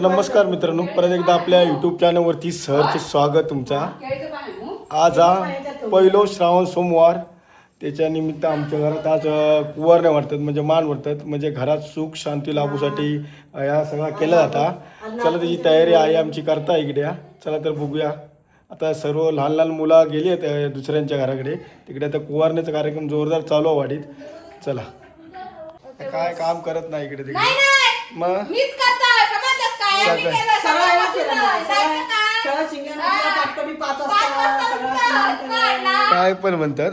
नमस्कार मित्रांनो, परत एकदा आपल्या यूट्यूब चॅनलवरती सहर्ष स्वागत तुमचा. आज हा पहिलो श्रावण सोमवार, त्याच्या निमित्त आमच्या घरात आज कुवारणे वाटतात म्हणजे मान वाटतात, म्हणजे घरात सुख शांती लाभूसाठी या सगळा केला जाता. चला त्याची तयारी आहे आमची करता इकडे. चला तर बघूया. आता सर्व लहान लहान मुलं गेली आहेत दुसऱ्यांच्या घराकडे, तिकडे आता कुवारण्याचा कार्यक्रम जोरदार चालू आहे वाडीत. चला काय काम करत नाही इकडे तिकडे मग काय पण म्हणतात.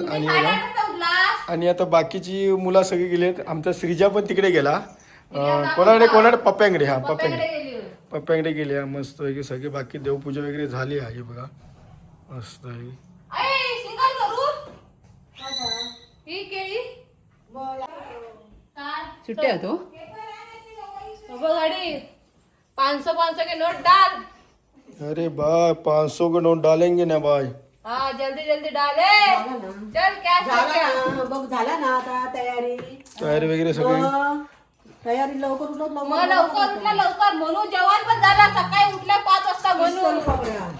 आणि आता बाकीची मुलं सगळी गेली आहेत. आमचा श्रीजा पण तिकडे गेला. कोणाकडे पप्प्यांकडे. हा पप्प्यांकडे गेले. मस्त आहे की सगळी बाकी देवपूजा वगैरे झाली आहे बघा. मस्त आहे. छुट्टे हो गाड़ी 500 के नोट डाल. अरे भाई 500 का नोट डालेंगे ना भाई. हाँ जल्दी जल्दी डाले. चल क्या बघ झाला ना आता तयारी वगैरे सगळी तयारी लवकर लवकर म्हणून जेवण पण झाला. सकाळी उठल्या 5 वाजता म्हणून.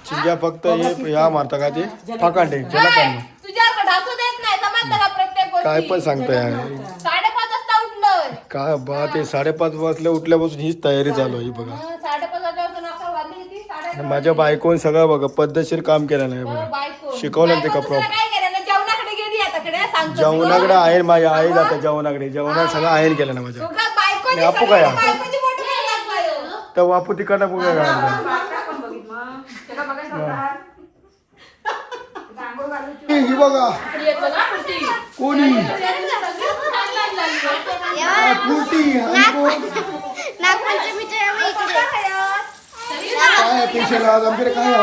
चिंजा फक्त हे या मारता का ते फाकांडे तुझ्याकडे ढाकू देत नाही. समजतं का प्रत्येक गोष्टी. काय पण सांगताय 5:30 वाजता उठलोय. काय बा ते 5:30 वाजल्या उठल्यापासून हीच तयारी चालू आहे बघा. 5:30 वाजल्यापासून अकरा वाजली किती? 5:30. माझ्या बायकोने सगळं बघा पद्धतशीर काम केलं नाही बघा. बायको शिकवलं ते कपडा. काय केलं ना? जेवणाकडे गेली आता कडे सांगतो. जेवणाकडे आहे माझ्या आई जाते जेवणाकडे. जेवणात सगळं आहे केलं ना माझ्या. बायकोची आपू काय बायकोची मोठी लागलाय. तर बापू तिकडनं बघा ही बघा कोणी काय पेशल आज आमच्याकडे काय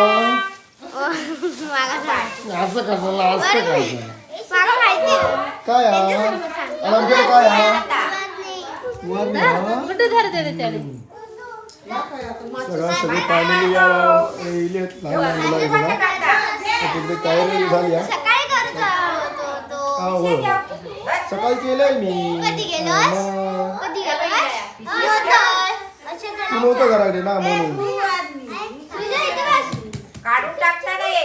असं कसं असं काय आमच्याकडे काय सगळी फॅमिली येईल लहान मुलं बघा. तिकडे तयारी झाली आहे. हो सकाळी केलंय मी. तू नव्हतं घराकडे ना म्हणून. काढून टाकता नाही.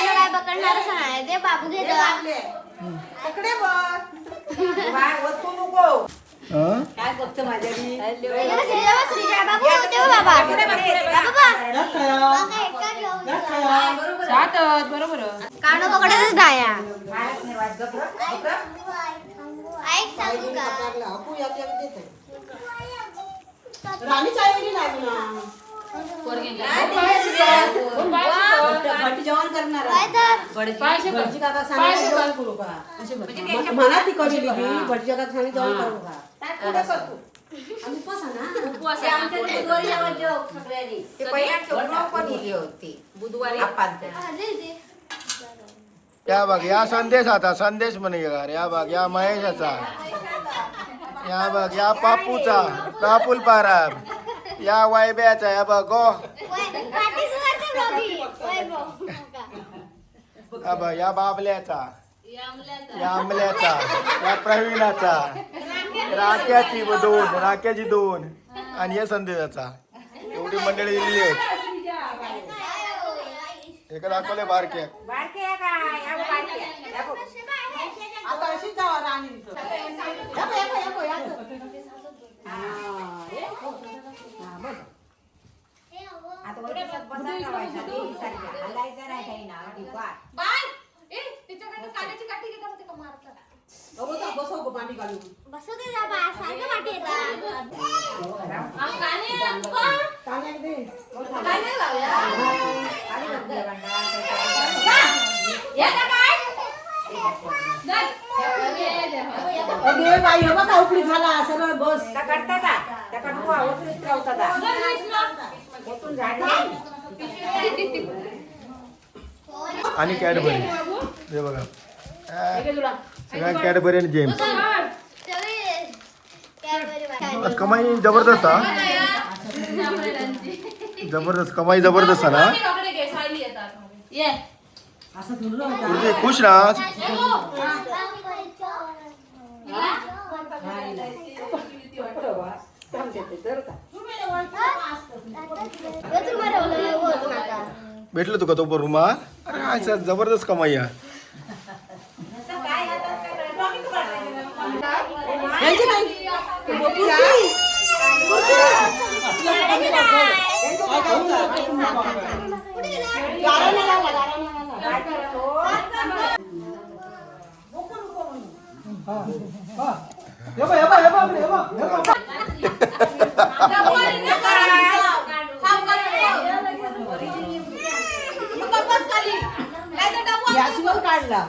काय पकडणारच नाही ते बाबू घेतो. काय बघतो माझ्या बरोबर कानो पकडतच डाया. ऐक सांगू का राणी चाय वगैरे लागू ना. जेवण करणार भटजी काका सांगितलं जेवण करू का म्हणा ती कधी भटजी काका सांगितलं जेवण करू का. या बघ या संदेश आता संदेश म्हणे या बघ या महेशाचा. या बघ या पापूचा पापूल पाराब. या वैब्याचा या बघ गो. या बघ या बाबल्याचा या आमल्याचा या प्रवीणाचा राख्याची 2 आणि या संदेशाचा. एवढी मंडळी दिलेली आहेत. एका दाखवले बारक्या आता अशीच जावा राणी. बसव पाणी काढून बसू दे बाबा सारखं वाटी येतात. उकळी झाला सगळं बस आणि कॅडबरी हे बघा सगळ्या कॅडबरी आणि जेम्स आज कमाई जबरदस्त हा जबरदस्त कमाई जबरदस्त हा ना ये असं थोडं पूर्वी खुश ना आज भेटलं तुका तो रुमा अरे आज जबरदस्त कमाई आहे गॅसवर काढला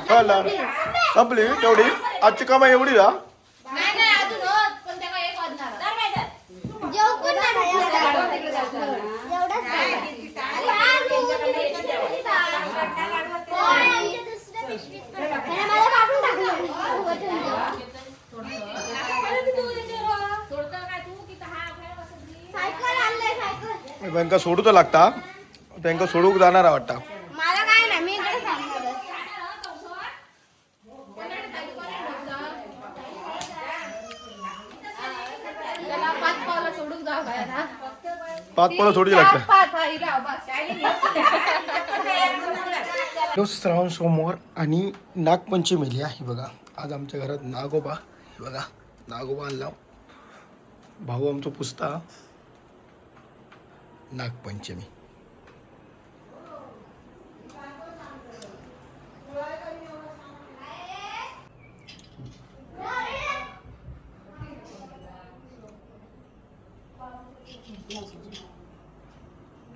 कळलं संपली तेवढी आजची कमाई एवढी ना बँका सोडू तर लागता बँका सोडूक जाणार वाटता मला काय नाही मी इकडे सांगणार पाच पावलं सोडूची लागतात श्रावण सोमवार आणि नागपंचमी आहे बघा आज आमच्या घरात नागोबा हे बघा नागोबा आणला भाऊ आमचा पुसता नागपंचमी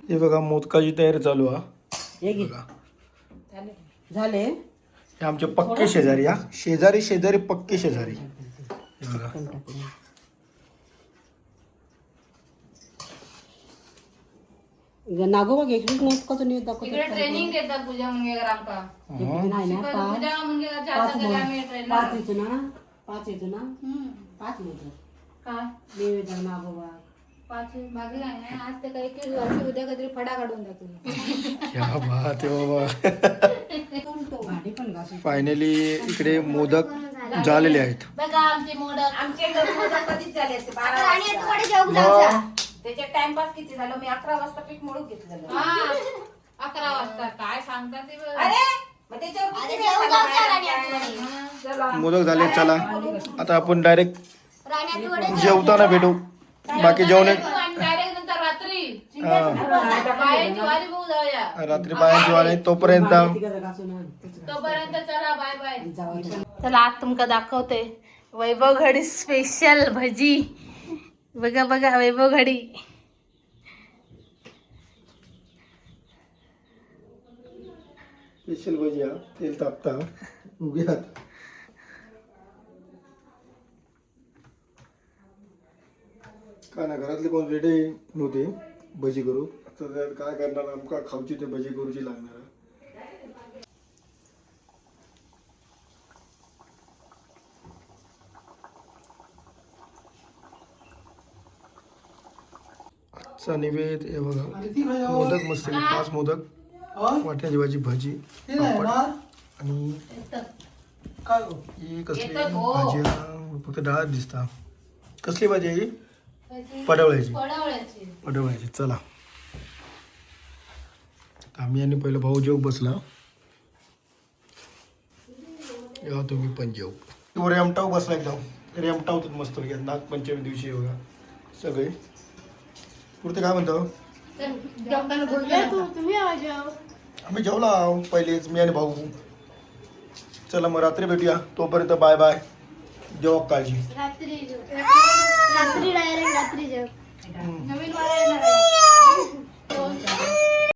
हे बघा मोदकाची तयारी चालू आहे बघा झाले हे आमचे पक्के शेजारी हा शेजारी पक्के शेजारी हे बघा नागोबा एकवीस मोदकाचं न्यूज दाखवतो इकडे ट्रेनिंग देतात पूजा मुंगेकर आमका नाही ना पूजा मुंगेकर जातात आम्ही ट्रेनर पाच येतो ना पाच मोदक काय नैवेद्य नागोबा पाच मागे काय नाही आज ते काही की वर्षी उद्या काहीतरी फडा काढून दाखवली क्या बात आहे बाबा भांडी पण घासून फायनली इकडे मोदक झालेले आहेत बघा आमचे मोदक आमचे घरी मोदक कधीच झाले असते 12 आणि वाजता. तू कडे जेवू जायचा त्याच्यात टाइमपास किती झालं मी 11 वाजता पीठ मळून घेतलं हा 11 वाजता काय सांगतात ते बघ. अरे मग त्याच्यावर अरे किती जेवू वेळ जायचा झाला राणी बाहेर? आतमध्ये. चला. मोदक झाले चला आता आपण डायरेक्ट राणी आतमध्ये जेवताना भेटू बाकी जेवणे आणि डायरेक्ट नंतर रात्री हा, बायांची वारी बघू जाऊया रात्री बायांची वाले तोपर्यंत घासून तोपर्यंत चला बाय बाय जाऊ चला आज तुमका दाखवते वैभव घडी स्पेशल भजी बघा बघा वैभव घडी स्पेशल भजी हा तेल तापता उभ्यात का ना घरातले कोण रेडी नव्हते भजी करू तर त्यात काय करणार आमका खाऊची ते भजी करूची लागणार आजचा निवेद हे बघा मोदक मस्त आहे. 5 मोदक वाटण्याची भाजी भजी पापड आणि ही कसली भाजी आहे? फक्त डाळ दिसता कसली भाजी आहे ही पडवळ्याची पडवळ्याची चला आम्ही आणि पहिलं भाऊ जेव बसला या तुम्ही पण जेव तू रेमटाव बसला एकदम रेमटाव तर मस्त घ्या नागपंचमी दिवशी बघा सगळे पुढते काय म्हणतो तुम्ही आवाज आम्ही जेवला पहिलेच मी आणि भाऊ चला मग रात्री भेटूया. तोपर्यंत बाय बाय. जेव्हा काळजी. रात्री डायरेक्ट रात्री जेव. नवीन वारा येणार आहे.